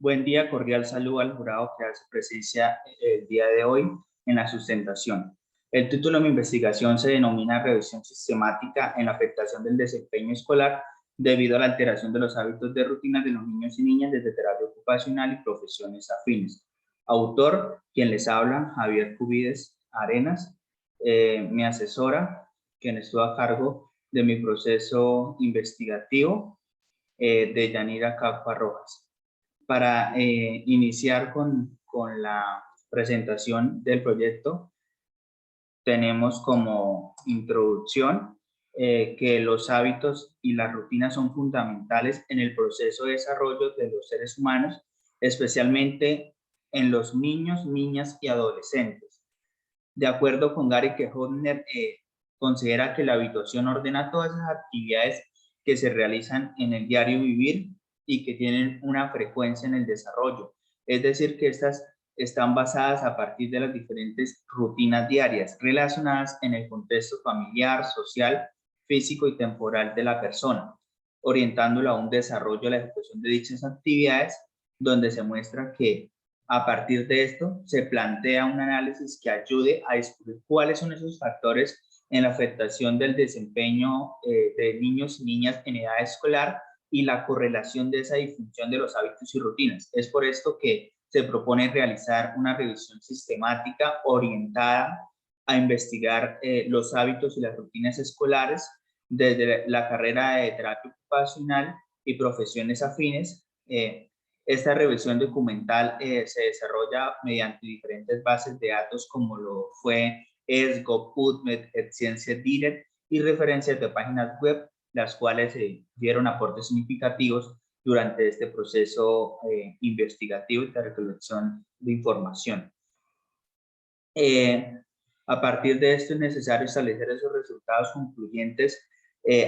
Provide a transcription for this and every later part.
Buen día, cordial saludo al jurado que hace presencia el día de hoy en la sustentación. El título de mi investigación se denomina Revisión sistemática en la afectación del desempeño escolar debido a la alteración de los hábitos de rutina de los niños y niñas desde terapia ocupacional y profesiones afines. Autor, quien les habla, Javier Cubides Arenas, mi asesora, quien estuvo a cargo de mi proceso investigativo, de Yanira Capa Rojas. Para iniciar con la presentación del proyecto, tenemos como introducción que los hábitos y las rutinas son fundamentales en el proceso de desarrollo de los seres humanos, especialmente en los niños, niñas y adolescentes. De acuerdo con Gary K. Hodner, considera que la habituación ordena todas esas actividades que se realizan en el diario vivir y que tienen una frecuencia en el desarrollo. Es decir, que estas están basadas a partir de las diferentes rutinas diarias relacionadas en el contexto familiar, social, físico y temporal de la persona, orientándolo a un desarrollo de la ejecución de dichas actividades, donde se muestra que a partir de esto se plantea un análisis que ayude a descubrir cuáles son esos factores en la afectación del desempeño de niños y niñas en edad escolar y la correlación de esa disfunción de los hábitos y rutinas. Es por esto que se propone realizar una revisión sistemática orientada a investigar los hábitos y las rutinas escolares desde la carrera de terapia ocupacional y profesiones afines. Esta revisión documental se desarrolla mediante diferentes bases de datos como lo fue ESGO, PubMed, Ciencia Direct y referencias de páginas web, las cuales dieron aportes significativos durante este proceso investigativo y de recolección de información. A partir de esto es necesario establecer esos resultados concluyentes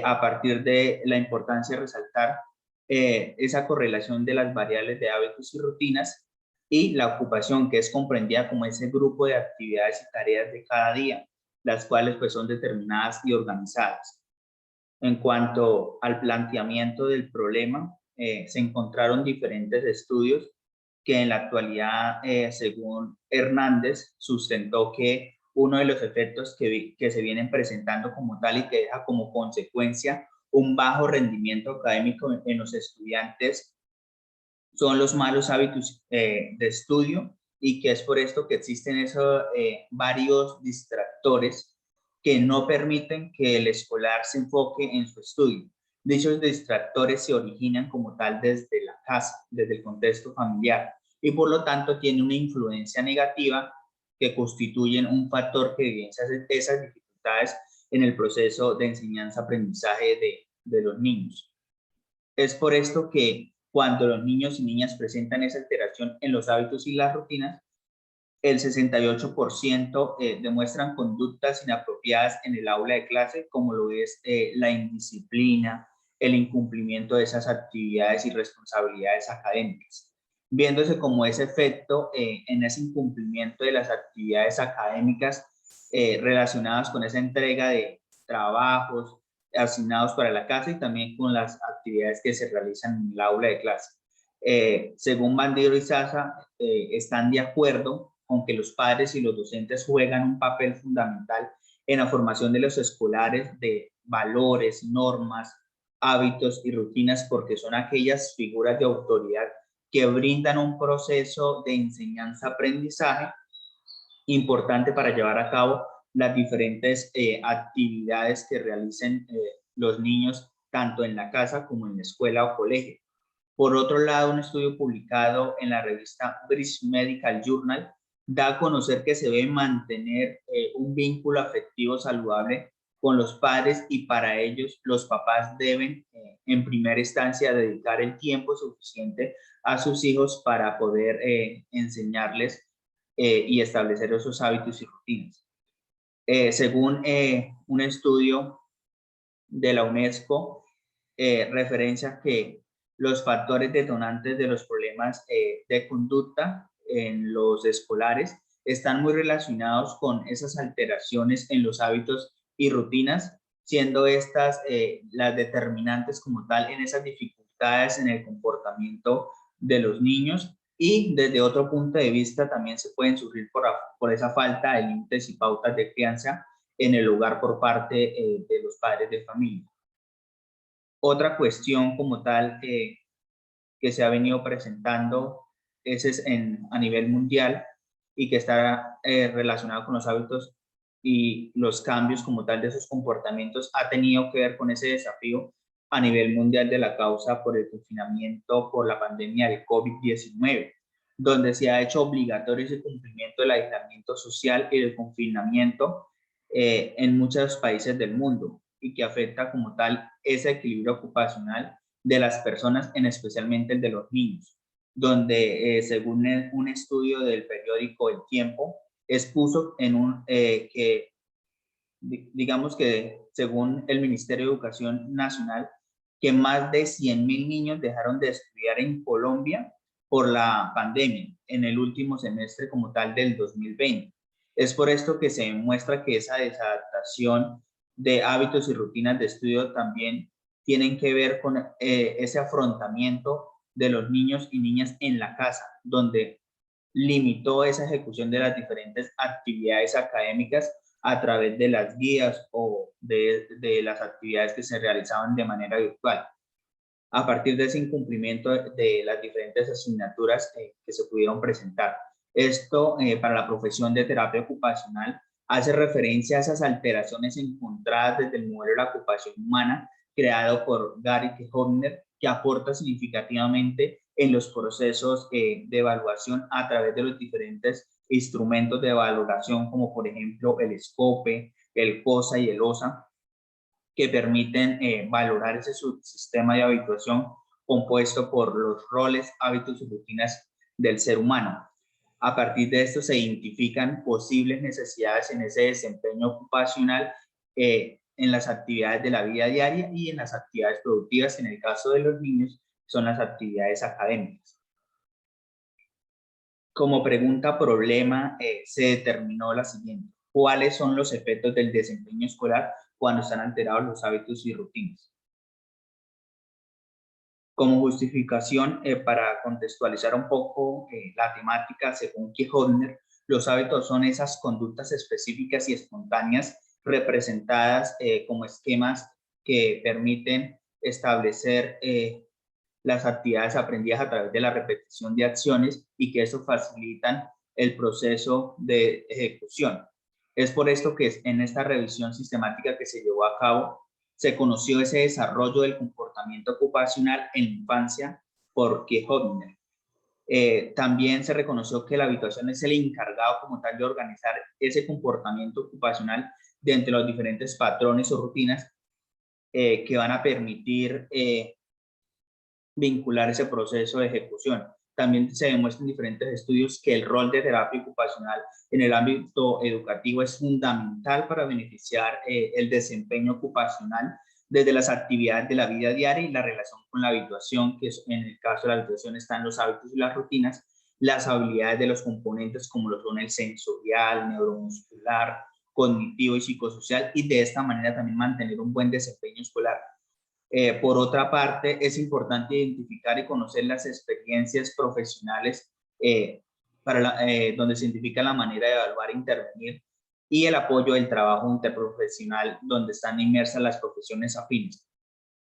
a partir de la importancia de resaltar esa correlación de las variables de hábitos y rutinas y la ocupación, que es comprendida como ese grupo de actividades y tareas de cada día, las cuales pues son determinadas y organizadas. En cuanto al planteamiento del problema, se encontraron diferentes estudios que en la actualidad, según Hernández, sustentó que uno de los efectos que se vienen presentando como tal y que deja como consecuencia un bajo rendimiento académico en los estudiantes son los malos hábitos de estudio, y que es por esto que existen esos varios distractores que no permiten que el escolar se enfoque en su estudio. Dichos distractores se originan como tal desde la casa, desde el contexto familiar, y por lo tanto tienen una influencia negativa que constituyen un factor que evidencia esas dificultades en el proceso de enseñanza-aprendizaje de los niños. Es por esto que cuando los niños y niñas presentan esa alteración en los hábitos y las rutinas, el 68% demuestran conductas inapropiadas en el aula de clase, como lo es la indisciplina, el incumplimiento de esas actividades y responsabilidades académicas, viéndose como ese efecto en ese incumplimiento de las actividades académicas relacionadas con esa entrega de trabajos asignados para la casa y también con las actividades que se realizan en el aula de clase. Según Bandiero y Sasa, están de acuerdo con que los padres y los docentes juegan un papel fundamental en la formación de los escolares de valores, normas, hábitos y rutinas, porque son aquellas figuras de autoridad que brindan un proceso de enseñanza-aprendizaje importante para llevar a cabo las diferentes actividades que realicen los niños tanto en la casa como en la escuela o colegio. Por otro lado, un estudio publicado en la revista British Medical Journal da a conocer que se debe mantener un vínculo afectivo saludable con los padres, y para ellos los papás deben en primera instancia dedicar el tiempo suficiente a sus hijos para poder enseñarles y establecer esos hábitos y rutinas. Según un estudio de la UNESCO, referencia que los factores detonantes de los problemas de conducta en los escolares están muy relacionados con esas alteraciones en los hábitos y rutinas, siendo estas las determinantes como tal en esas dificultades en el comportamiento de los niños, y desde otro punto de vista también se pueden sufrir por esa falta de límites y pautas de crianza en el hogar por parte de los padres de familia. Otra cuestión como tal que se ha venido presentando a nivel mundial y que está relacionado con los hábitos y los cambios como tal de esos comportamientos, ha tenido que ver con ese desafío a nivel mundial de la causa por el confinamiento por la pandemia del COVID-19, donde se ha hecho obligatorio ese cumplimiento del aislamiento social y del confinamiento en muchos países del mundo, y que afecta como tal ese equilibrio ocupacional de las personas, en especialmente el de los niños, donde según un estudio del periódico El Tiempo, expuso que, digamos que según el Ministerio de Educación Nacional, que más de 100.000 niños dejaron de estudiar en Colombia por la pandemia en el último semestre como tal del 2020. Es por esto que se demuestra que esa desadaptación de hábitos y rutinas de estudio también tienen que ver con ese afrontamiento de los niños y niñas en la casa, donde limitó esa ejecución de las diferentes actividades académicas a través de las guías o de las actividades que se realizaban de manera virtual. A partir de ese incumplimiento de las diferentes asignaturas que se pudieron presentar. Esto para la profesión de terapia ocupacional hace referencia a esas alteraciones encontradas desde el modelo de la ocupación humana creado por Gary Hodner, que aporta significativamente en los procesos de evaluación a través de los diferentes instrumentos de valoración, como por ejemplo el SCOPE, el COSA y el OSA, que permiten valorar ese subsistema de habituación compuesto por los roles, hábitos y rutinas del ser humano. A partir de esto se identifican posibles necesidades en ese desempeño ocupacional en las actividades de la vida diaria y en las actividades productivas. En el caso de los niños, son las actividades académicas. Como pregunta problema, se determinó la siguiente: ¿cuáles son los efectos del desempeño escolar cuando están alterados los hábitos y rutinas? Como justificación, para contextualizar un poco la temática, según Hodner, los hábitos son esas conductas específicas y espontáneas representadas como esquemas que permiten establecer las actividades aprendidas a través de la repetición de acciones, y que eso facilitan el proceso de ejecución. Es por esto que en esta revisión sistemática que se llevó a cabo, se conoció ese desarrollo del comportamiento ocupacional en la infancia por Hodner. También se reconoció que la habituación es el encargado como tal de organizar ese comportamiento ocupacional de entre los diferentes patrones o rutinas que van a permitir vincular ese proceso de ejecución. También se demuestra en diferentes estudios que el rol de terapia ocupacional en el ámbito educativo es fundamental para beneficiar el desempeño ocupacional desde las actividades de la vida diaria y la relación con la habituación, que en el caso de la habituación están los hábitos y las rutinas, las habilidades de los componentes como lo son el sensorial, neuromuscular, cognitivo y psicosocial, y de esta manera también mantener un buen desempeño escolar. Por otra parte, es importante identificar y conocer las experiencias profesionales donde se identifica la manera de evaluar e intervenir, y el apoyo del trabajo interprofesional donde están inmersas las profesiones afines.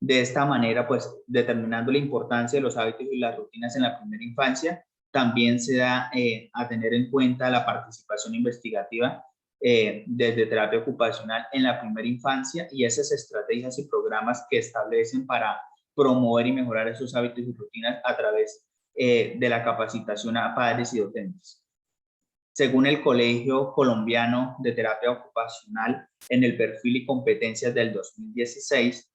De esta manera, pues, determinando la importancia de los hábitos y las rutinas en la primera infancia, también se da a tener en cuenta la participación investigativa desde terapia ocupacional en la primera infancia, y esas estrategias y programas que establecen para promover y mejorar esos hábitos y rutinas a través de la capacitación a padres y docentes. Según el Colegio Colombiano de Terapia Ocupacional, en el perfil y competencias del 2016,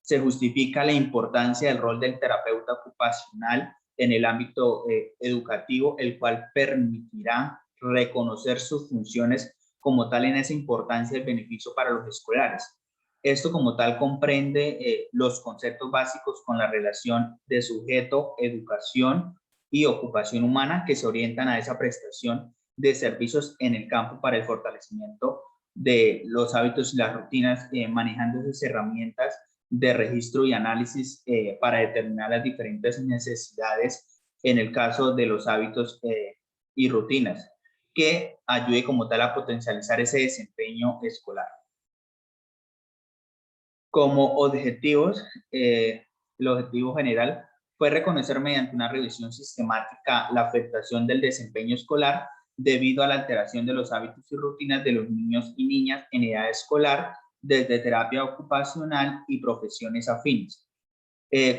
se justifica la importancia del rol del terapeuta ocupacional en el ámbito educativo, el cual permitirá reconocer sus funciones como tal en esa importancia del beneficio para los escolares. Esto como tal comprende los conceptos básicos con la relación de sujeto, educación y ocupación humana, que se orientan a esa prestación de servicios en el campo para el fortalecimiento de los hábitos y las rutinas, manejando esas herramientas de registro y análisis para determinar las diferentes necesidades en el caso de los hábitos y rutinas, que ayude como tal a potencializar ese desempeño escolar. Como objetivos, el objetivo general fue reconocer mediante una revisión sistemática la afectación del desempeño escolar debido a la alteración de los hábitos y rutinas de los niños y niñas en edad escolar desde terapia ocupacional y profesiones afines.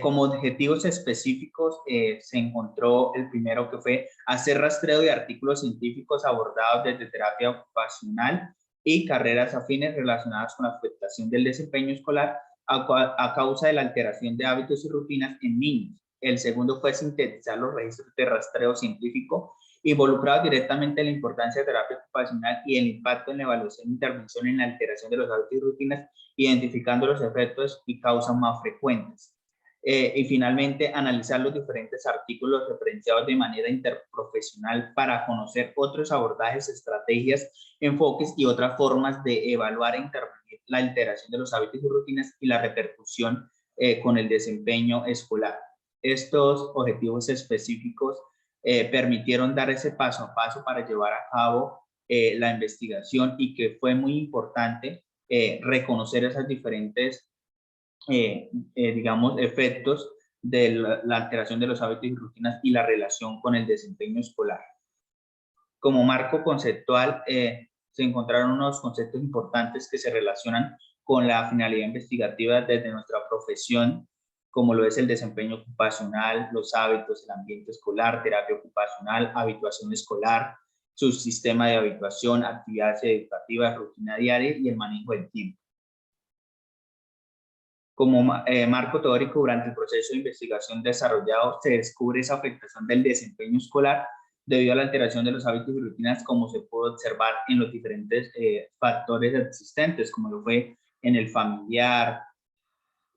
Como objetivos específicos se encontró el primero, que fue hacer rastreo de artículos científicos abordados desde terapia ocupacional y carreras afines relacionadas con la afectación del desempeño escolar a causa de la alteración de hábitos y rutinas en niños. El segundo fue sintetizar los registros de rastreo científico involucrados directamente en la importancia de terapia ocupacional y el impacto en la evaluación e intervención en la alteración de los hábitos y rutinas, identificando los efectos y causas más frecuentes. Y finalmente, analizar los diferentes artículos referenciados de manera interprofesional para conocer otros abordajes, estrategias, enfoques y otras formas de evaluar e intervenir la alteración de los hábitos y rutinas y la repercusión con el desempeño escolar. Estos objetivos específicos permitieron dar ese paso a paso para llevar a cabo la investigación, y que fue muy importante reconocer esas diferentes digamos, efectos de la alteración de los hábitos y rutinas y la relación con el desempeño escolar. Como marco conceptual, se encontraron unos conceptos importantes que se relacionan con la finalidad investigativa desde nuestra profesión, como lo es el desempeño ocupacional, los hábitos, el ambiente escolar, terapia ocupacional, habituación escolar, su sistema de habituación, actividades educativas, rutina diaria y el manejo del tiempo. Como marco teórico, durante el proceso de investigación desarrollado se descubre esa afectación del desempeño escolar debido a la alteración de los hábitos y rutinas, como se puede observar en los diferentes factores existentes, como lo fue en el familiar,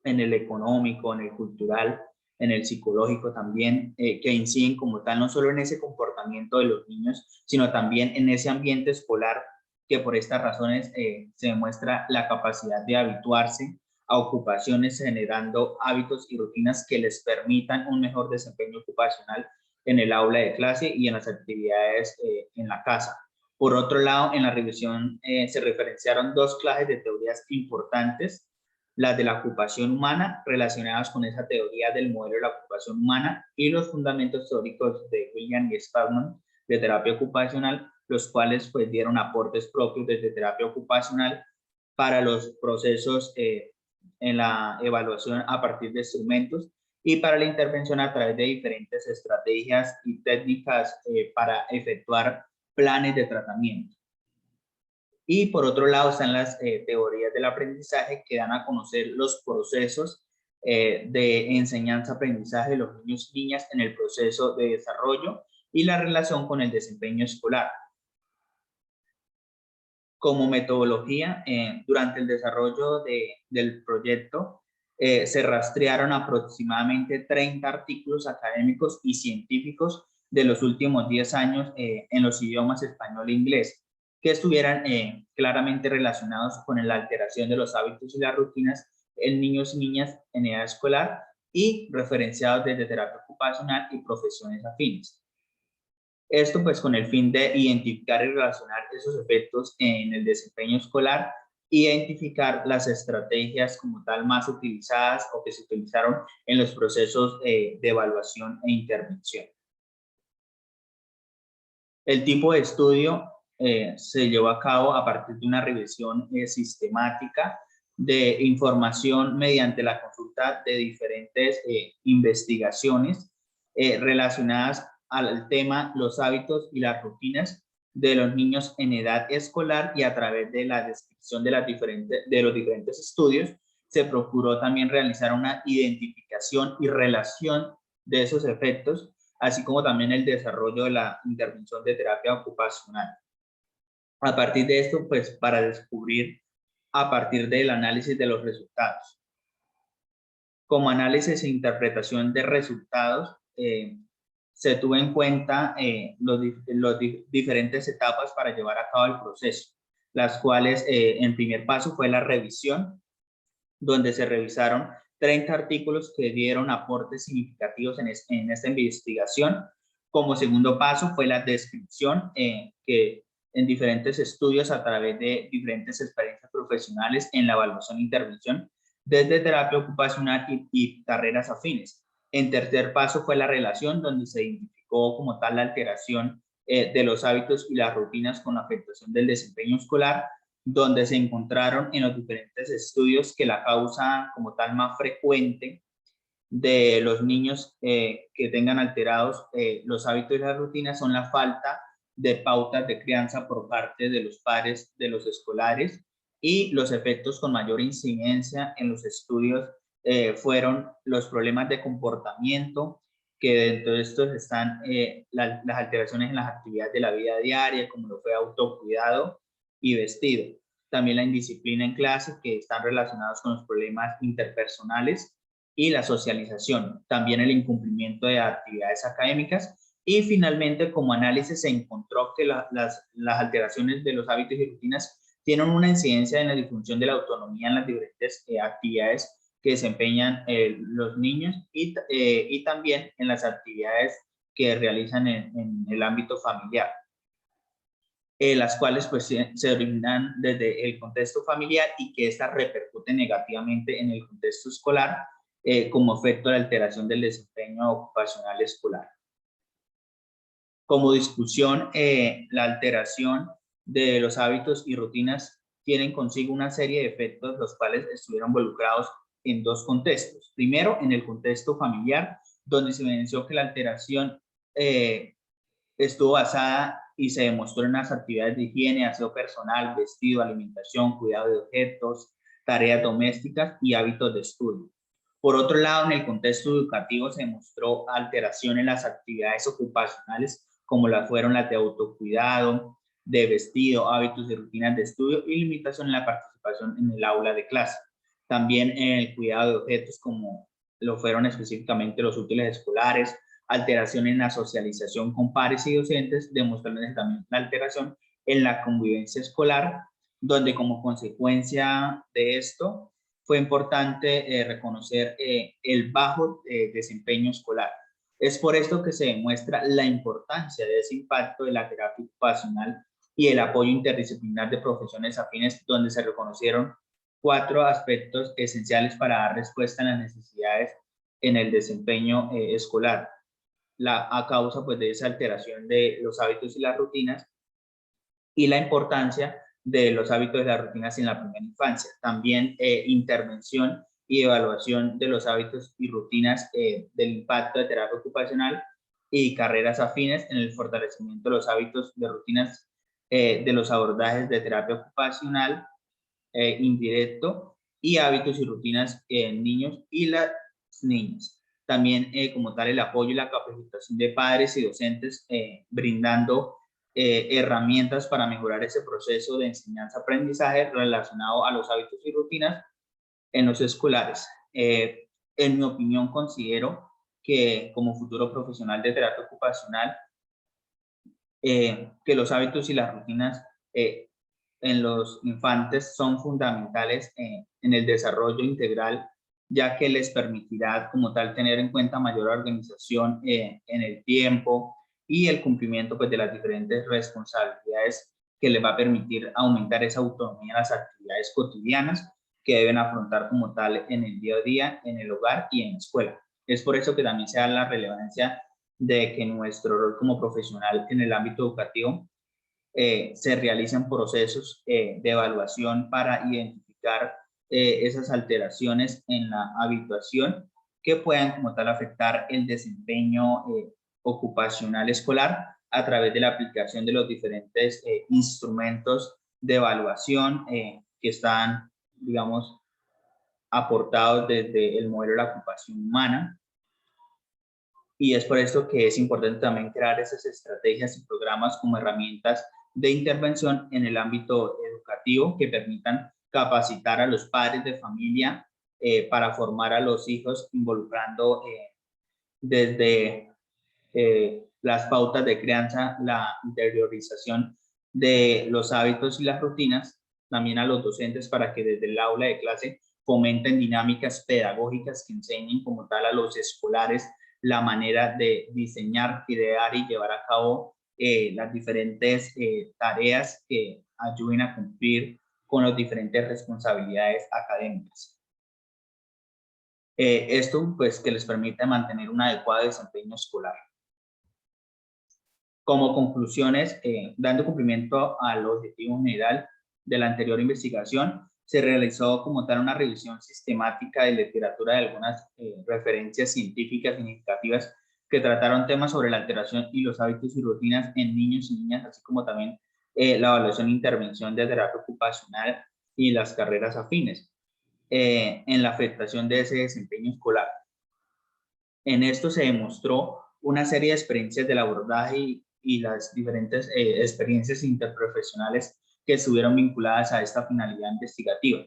en el económico, en el cultural, en el psicológico también, que inciden como tal no solo en ese comportamiento de los niños, sino también en ese ambiente escolar, que por estas razones se demuestra la capacidad de habituarse a ocupaciones, generando hábitos y rutinas que les permitan un mejor desempeño ocupacional en el aula de clase y en las actividades en la casa. Por otro lado, en la revisión se referenciaron dos clases de teorías importantes: las de la ocupación humana, relacionadas con esa teoría del modelo de la ocupación humana, y los fundamentos teóricos de William y Spellman de terapia ocupacional, los cuales pues dieron aportes propios desde terapia ocupacional para los procesos en la evaluación a partir de instrumentos, y para la intervención a través de diferentes estrategias y técnicas para efectuar planes de tratamiento. Y por otro lado están las teorías del aprendizaje, que dan a conocer los procesos de enseñanza-aprendizaje de los niños y niñas en el proceso de desarrollo y la relación con el desempeño escolar. Como metodología, durante el desarrollo del proyecto, se rastrearon aproximadamente 30 artículos académicos y científicos de los últimos 10 años en los idiomas español e inglés, que estuvieran claramente relacionados con la alteración de los hábitos y las rutinas en niños y niñas en edad escolar, y referenciados desde terapia ocupacional y profesiones afines. Esto pues con el fin de identificar y relacionar esos efectos en el desempeño escolar, identificar las estrategias como tal más utilizadas o que se utilizaron en los procesos de evaluación e intervención. El tipo de estudio se llevó a cabo a partir de una revisión sistemática de información mediante la consulta de diferentes investigaciones relacionadas al tema los hábitos y las rutinas de los niños en edad escolar, y a través de la descripción de los diferentes estudios se procuró también realizar una identificación y relación de esos efectos, así como también el desarrollo de la intervención de terapia ocupacional. A partir de esto, pues para descubrir a partir del análisis de los resultados. Como análisis e interpretación de resultados, se tuvo en cuenta diferentes etapas para llevar a cabo el proceso, las cuales en primer paso fue la revisión, donde se revisaron 30 artículos que dieron aportes significativos en esta investigación. Como segundo paso fue la descripción que en diferentes estudios a través de diferentes experiencias profesionales en la evaluación e intervención desde terapia ocupacional y carreras afines. En tercer paso fue la relación, donde se identificó como tal la alteración de los hábitos y las rutinas con afectación del desempeño escolar, donde se encontraron en los diferentes estudios que la causa como tal más frecuente de los niños que tengan alterados los hábitos y las rutinas son la falta de pautas de crianza por parte de los padres de los escolares, y los efectos con mayor incidencia en los estudios fueron los problemas de comportamiento, que dentro de estos están las alteraciones en las actividades de la vida diaria, como lo fue autocuidado y vestido. También la indisciplina en clase, que están relacionados con los problemas interpersonales, y la socialización, también el incumplimiento de actividades académicas. Y finalmente, como análisis, se encontró que las alteraciones de los hábitos y rutinas tienen una incidencia en la disfunción de la autonomía en las diferentes actividades que desempeñan los niños, y también en las actividades que realizan en el ámbito familiar, las cuales pues se originan desde el contexto familiar y que éstas repercuten negativamente en el contexto escolar como efecto de la alteración del desempeño ocupacional escolar. Como discusión, la alteración de los hábitos y rutinas tienen consigo una serie de efectos, los cuales estuvieron involucrados en dos contextos. Primero, en el contexto familiar, donde se evidenció que la alteración estuvo basada y se demostró en las actividades de higiene, aseo personal, vestido, alimentación, cuidado de objetos, tareas domésticas y hábitos de estudio. Por otro lado, en el contexto educativo se demostró alteración en las actividades ocupacionales, como las fueron las de autocuidado, de vestido, hábitos y rutinas de estudio, y limitación en la participación en el aula de clase. También en el cuidado de objetos, como lo fueron específicamente los útiles escolares, alteración en la socialización con pares y docentes, demostrando también la alteración en la convivencia escolar, donde como consecuencia de esto fue importante reconocer el bajo desempeño escolar. Es por esto que se demuestra la importancia de ese impacto de la terapia ocupacional y el apoyo interdisciplinar de profesiones afines, donde se reconocieron 4 aspectos esenciales para dar respuesta a las necesidades en el desempeño escolar. A causa pues de esa alteración de los hábitos y las rutinas, y la importancia de los hábitos y las rutinas en la primera infancia. También intervención y evaluación de los hábitos y rutinas del impacto de terapia ocupacional y carreras afines en el fortalecimiento de los hábitos de rutinas de los abordajes de terapia ocupacional indirecto y hábitos y rutinas en niños y las niñas. También como tal el apoyo y la capacitación de padres y docentes brindando herramientas para mejorar ese proceso de enseñanza-aprendizaje relacionado a los hábitos y rutinas en los escolares. En mi opinión, considero que como futuro profesional de terapia ocupacional, que los hábitos y las rutinas en los infantes son fundamentales en el desarrollo integral, ya que les permitirá como tal tener en cuenta mayor organización en el tiempo y el cumplimiento pues, de las diferentes responsabilidades, que les va a permitir aumentar esa autonomía en las actividades cotidianas que deben afrontar como tal en el día a día, en el hogar y en la escuela. Es por eso que también se da la relevancia de que nuestro rol como profesional en el ámbito educativo se realizan procesos de evaluación para identificar esas alteraciones en la habituación que puedan como tal afectar el desempeño ocupacional escolar a través de la aplicación de los diferentes instrumentos de evaluación que están, digamos, aportados desde el modelo de la ocupación humana. Y es por esto que es importante también crear esas estrategias y programas como herramientas de intervención en el ámbito educativo que permitan capacitar a los padres de familia para formar a los hijos, involucrando desde las pautas de crianza, la interiorización de los hábitos y las rutinas, también a los docentes para que desde el aula de clase fomenten dinámicas pedagógicas que enseñen como tal a los escolares la manera de diseñar, idear y llevar a cabo las diferentes tareas que ayuden a cumplir con las diferentes responsabilidades académicas. Esto pues que les permite mantener un adecuado desempeño escolar. Como conclusiones, dando cumplimiento al objetivo general de la anterior investigación, se realizó como tal una revisión sistemática de literatura de algunas referencias científicas significativas que trataron temas sobre la alteración y los hábitos y rutinas en niños y niñas, así como también la evaluación e intervención de terapia ocupacional y las carreras afines en la afectación de ese desempeño escolar. En esto se demostró una serie de experiencias del abordaje y las diferentes experiencias interprofesionales que estuvieron vinculadas a esta finalidad investigativa.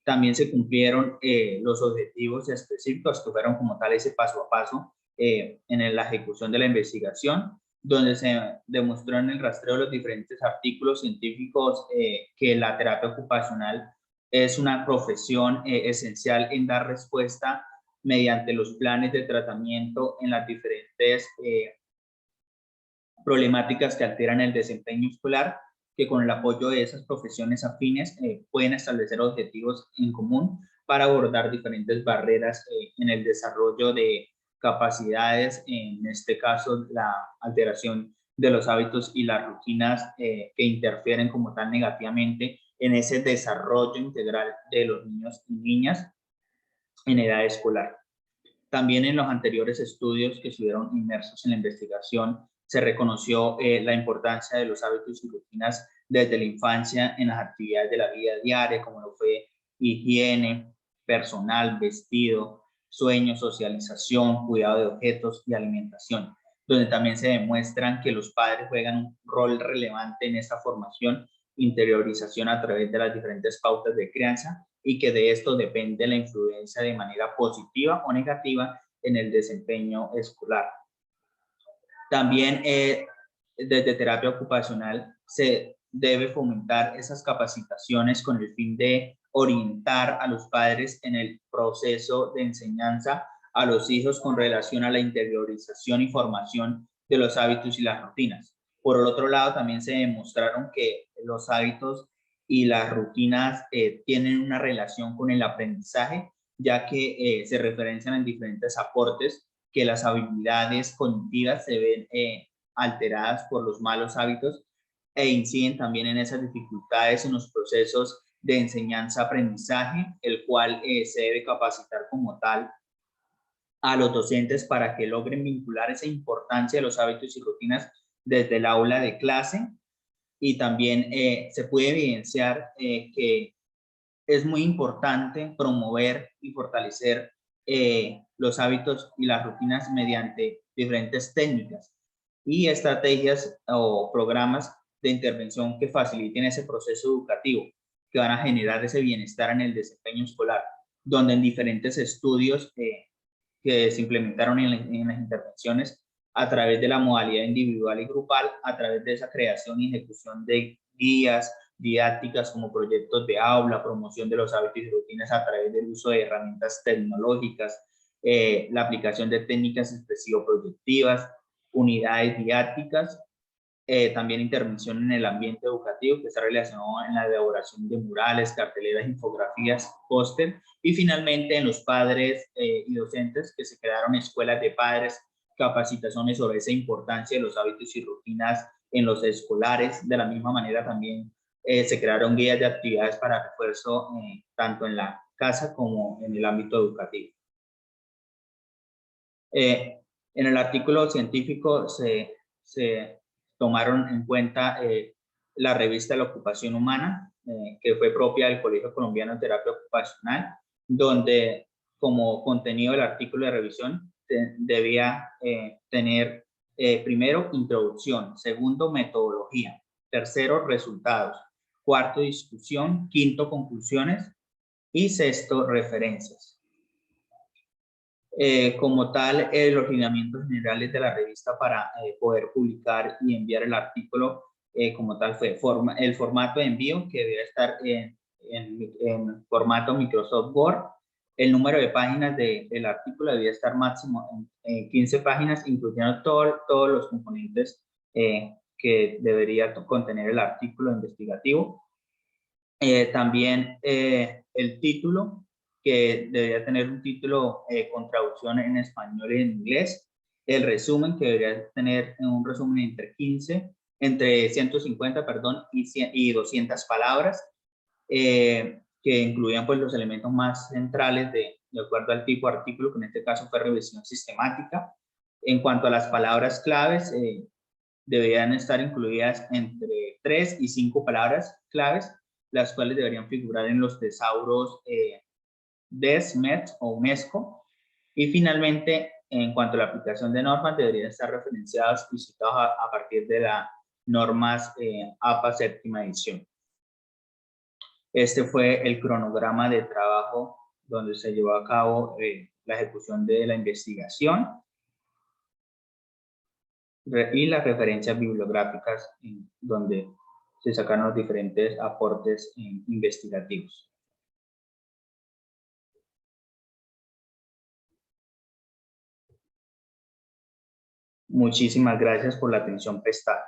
También se cumplieron los objetivos específicos que fueron como tal ese paso a paso en la ejecución de la investigación, donde se demostró en el rastreo de los diferentes artículos científicos que la terapia ocupacional es una profesión esencial en dar respuesta mediante los planes de tratamiento en las diferentes problemáticas que alteran el desempeño escolar, que con el apoyo de esas profesiones afines pueden establecer objetivos en común para abordar diferentes barreras en el desarrollo de capacidades, en este caso la alteración de los hábitos y las rutinas que interfieren como tal negativamente en ese desarrollo integral de los niños y niñas en edad escolar. También en los anteriores estudios que estuvieron inmersos en la investigación se reconoció la importancia de los hábitos y rutinas desde la infancia en las actividades de la vida diaria, como lo fue higiene personal, vestido, sueño, socialización, cuidado de objetos y alimentación, donde también se demuestran que los padres juegan un rol relevante en esta formación, interiorización a través de las diferentes pautas de crianza y que de esto depende la influencia de manera positiva o negativa en el desempeño escolar. También desde terapia ocupacional se debe fomentar esas capacitaciones con el fin de orientar a los padres en el proceso de enseñanza a los hijos con relación a la interiorización y formación de los hábitos y las rutinas. Por el otro lado, también se demostraron que los hábitos y las rutinas tienen una relación con el aprendizaje, ya que se referencian en diferentes aportes que las habilidades cognitivas se ven alteradas por los malos hábitos e inciden también en esas dificultades en los procesos de enseñanza-aprendizaje, el cual se debe capacitar como tal a los docentes para que logren vincular esa importancia de los hábitos y rutinas desde el aula de clase. Y también se puede evidenciar que es muy importante promover y fortalecer los hábitos y las rutinas mediante diferentes técnicas y estrategias o programas de intervención que faciliten ese proceso educativo, que van a generar ese bienestar en el desempeño escolar, donde en diferentes estudios que se implementaron en las intervenciones a través de la modalidad individual y grupal, a través de esa creación y ejecución de guías didácticas como proyectos de aula, promoción de los hábitos y rutinas a través del uso de herramientas tecnológicas, la aplicación de técnicas expresivo-proyectivas, unidades didácticas, también intervención en el ambiente educativo que está relacionado en la elaboración de murales, carteleras, infografías, póster y finalmente en los padres y docentes que se crearon escuelas de padres, capacitaciones sobre esa importancia de los hábitos y rutinas en los escolares. De la misma manera también se crearon guías de actividades para refuerzo tanto en la casa como en el ámbito educativo. En el artículo científico se tomaron en cuenta la revista La Ocupación Humana, que fue propia del Colegio Colombiano de Terapia Ocupacional, donde como contenido del artículo de revisión debía tener primero introducción, segundo metodología, tercero resultados, cuarto discusión, quinto conclusiones y sexto referencias. Como tal, los lineamientos generales de la revista para poder publicar y enviar el artículo como tal fue el formato de envío que debe estar en formato Microsoft Word. El número de páginas del artículo debía estar máximo en 15 páginas, incluyendo todos los componentes que debería contener el artículo investigativo. También el título, que debería tener un título con traducción en español y en inglés. El resumen, que debería tener un resumen entre 150, perdón, y 200 palabras, que incluían pues los elementos más centrales de acuerdo al tipo de artículo, que en este caso fue revisión sistemática. En cuanto a las palabras claves, deberían estar incluidas entre 3 y 5 palabras claves, las cuales deberían figurar en los tesauros DES, MET o UNESCO. Y finalmente, en cuanto a la aplicación de normas, deberían estar referenciados y citados a partir de las normas APA séptima edición. Este fue el cronograma de trabajo donde se llevó a cabo la ejecución de la investigación y las referencias bibliográficas donde se sacaron los diferentes aportes investigativos. Muchísimas gracias por la atención prestada.